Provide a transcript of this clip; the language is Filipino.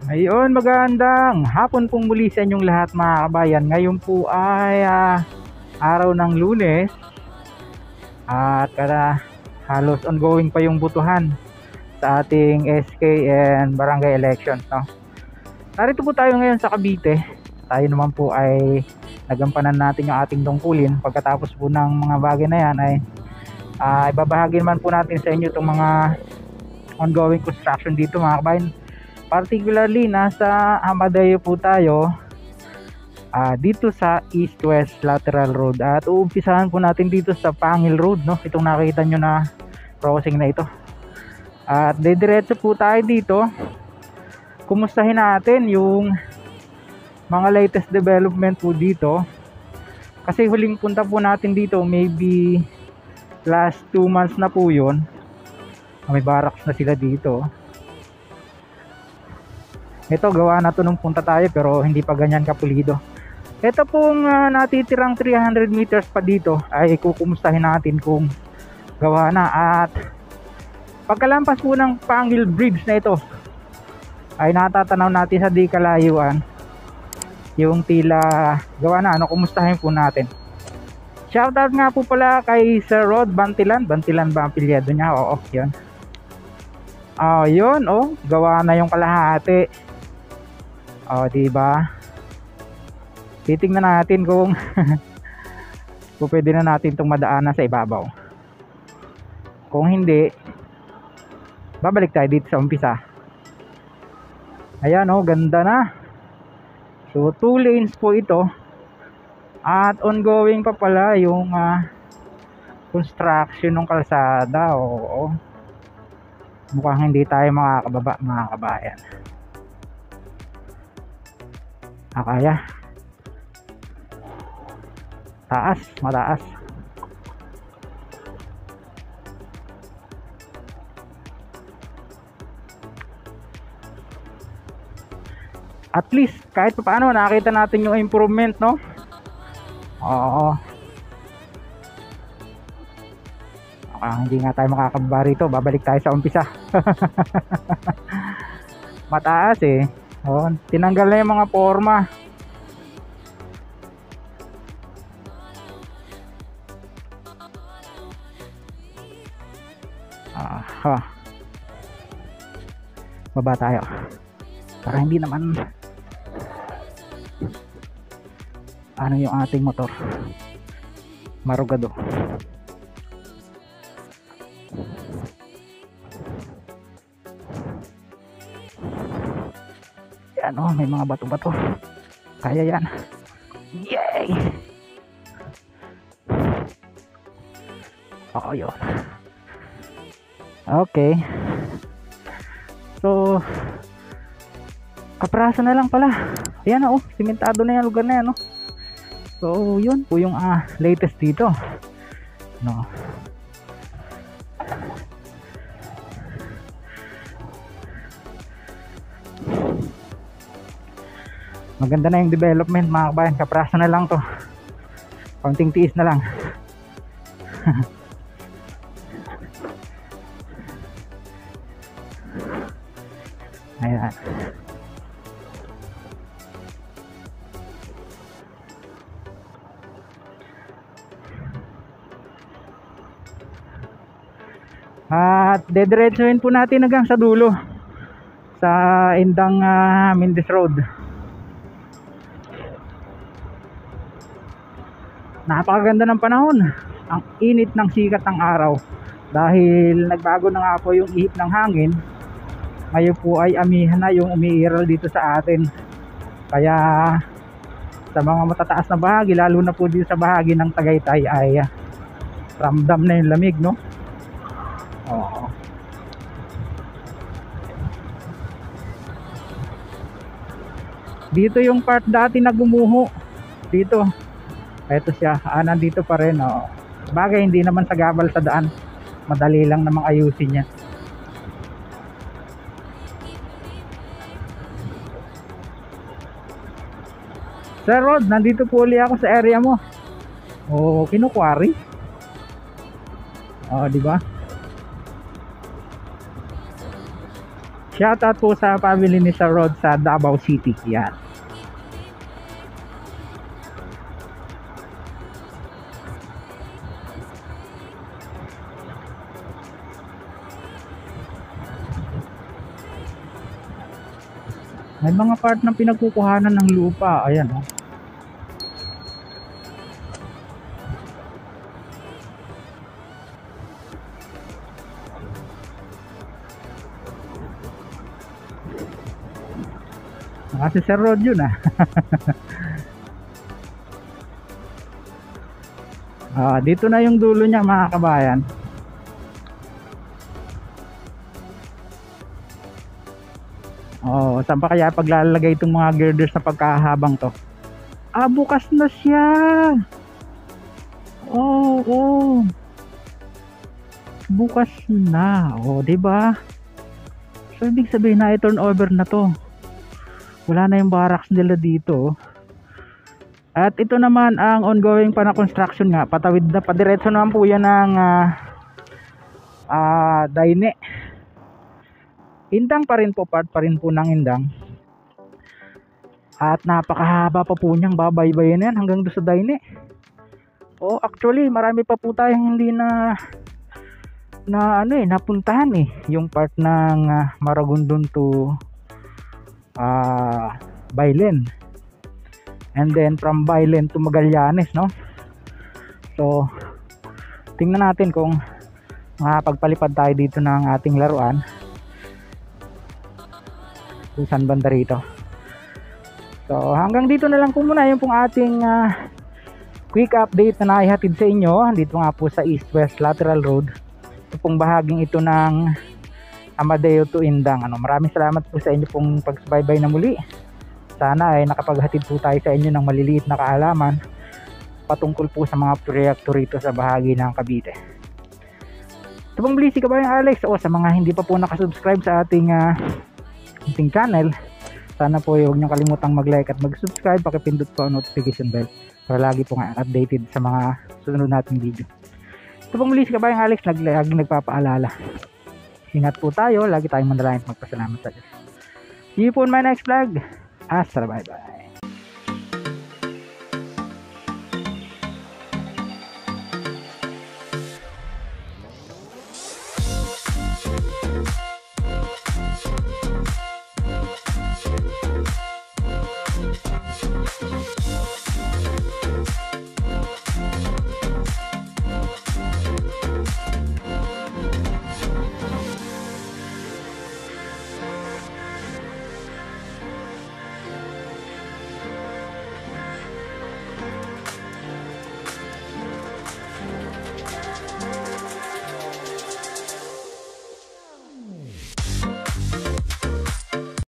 Ayun, magandang hapon pong muli sa inyong lahat mga kabayan. Ngayon po ay araw ng Lunes at halos ongoing pa yung butuhan sa ating SK and barangay elections, no? Narito po tayo ngayon sa Cavite. Tayo naman po ay nagampanan natin yung ating tungkulin. Pagkatapos po ng mga bagay na yan ay ibabahagi naman po natin sa inyo itong mga ongoing construction dito mga kabayan. Particularly nasa Amadeo po tayo dito sa East-West Lateral Road at uumpisahan po natin dito sa Pangil Road, no? Itong nakita nyo na crossing na ito at didiretso po tayo dito. Kumustahin natin yung mga latest development po dito kasi huling punta po natin dito maybe last 2 months na po yun. May barracks na sila dito. Ito gawa na to nung punta tayo pero hindi pa ganyan kapulido. Ito pong natitirang 300 meters pa dito ay kukumustahin natin kung gawa na. At pagkalampas po ng Pangil Bridge na ito ay natatanaw natin sa di kalayuan yung tila gawa na. Kumustahin po natin. Shoutout nga po pala kay Sir Rod Bantilan. Bantilan ba ang pilyado niya? Oo, yun. Yun, gawa na yung kalahati. Diba? Titingnan natin kung kung pwede na natin itong madaanan sa ibabaw. Kung hindi, babalik tayo dito sa umpisa. Ayan, ganda na. So 2 lanes po ito. At ongoing pa pala yung construction ng kalsada. Mukhang hindi tayo makakababa mga kabayan. Kaya taas, mataas. At least kahit paano nakita natin yung improvement, no? Hindi nga tayo makakababa rito. Babalik tayo sa umpisa. Mataas tinanggal na yung mga forma. Baba tayo para hindi naman yung ating motor marugado. May mga bato-bato. Kaya yan. Yay! Yun. Okay. So kapraso na lang pala. Ayan simentado na yung lugar na yan, So yun po yung latest dito, Maganda na yung development mga kabayan. Kapraso na lang to. Kaunting tiis na lang. Ayan. At dediretsuhin po natin hanggang sa dulo sa Indang Mindes Road. Napakaganda ng panahon. Ang init ng sikat ng araw dahil nagbago na nga po yung ihip ng hangin. Ngayon po ay amihan na yung umiiral dito sa atin. Kaya sa mga matataas na bahagi, lalo na po dito sa bahagi ng Tagaytay ay ramdam na yung lamig, no? Dito yung part dati na gumuho. Dito. Ito siya, nandito pa rin. Bagay hindi naman sagabal sa daan. Madali lang namang ayusin niya. Sir Rod, nandito po ulit ako sa area mo. Kinukwari. Di ba? Shoutout po sa family ni Sir Rod sa Davao City. Yan. May mga part ng pinagkukuhanan ng lupa. Ayan, oh. Kasi Sir Rod yun, ah. Dito na yung dulo niya, mga kabayan. Saan pa kaya paglalagay itong mga girders sa pagkahabang to? Bukas na siya. Bukas na. Diba? So ibig sabihin na i-turn over na to. Wala na yung barracks nila dito. At ito naman ang ongoing pa na construction nga. Patawid na, padiretso naman po yan ng Daine. Indang pa rin po, part pa rin po ng Indang. At napakahaba pa po niyang babaybayin yan hanggang doon sa Daine. Actually marami pa po tayong hindi napuntahan eh. Yung part ng Maragondon to Bailen, and then from Bailen to Magallanes, no? So tingnan natin kung makapagpalipad tayo dito ng ating laruan kung saan banda rito. So hanggang dito na lang po muna yung pong ating quick update na naihatid sa inyo dito nga po sa East-West Lateral Road. Ito pong bahaging ito ng Amadeo to Indang. Maraming salamat po sa inyo pong pagsubaybay na muli. Sana ay nakapaghatid po tayo sa inyo ng maliliit na kaalaman patungkol po sa mga proyekto rito sa bahagi ng Cavite. Ito pong Blissy Kabayang Alex, sa mga hindi pa po nakasubscribe sa ating channel, sana po huwag nyo kalimutang mag-like at mag-subscribe, pakipindot po ang notification bell para lagi po nga updated sa mga susunod nating video. Ito pong Blissy Kabayang Alex, laging nagpapaalala. Ingat po tayo, lagi tayong manalangin at magpasalamat sa Diyos. See you po in my next vlog. Bye bye.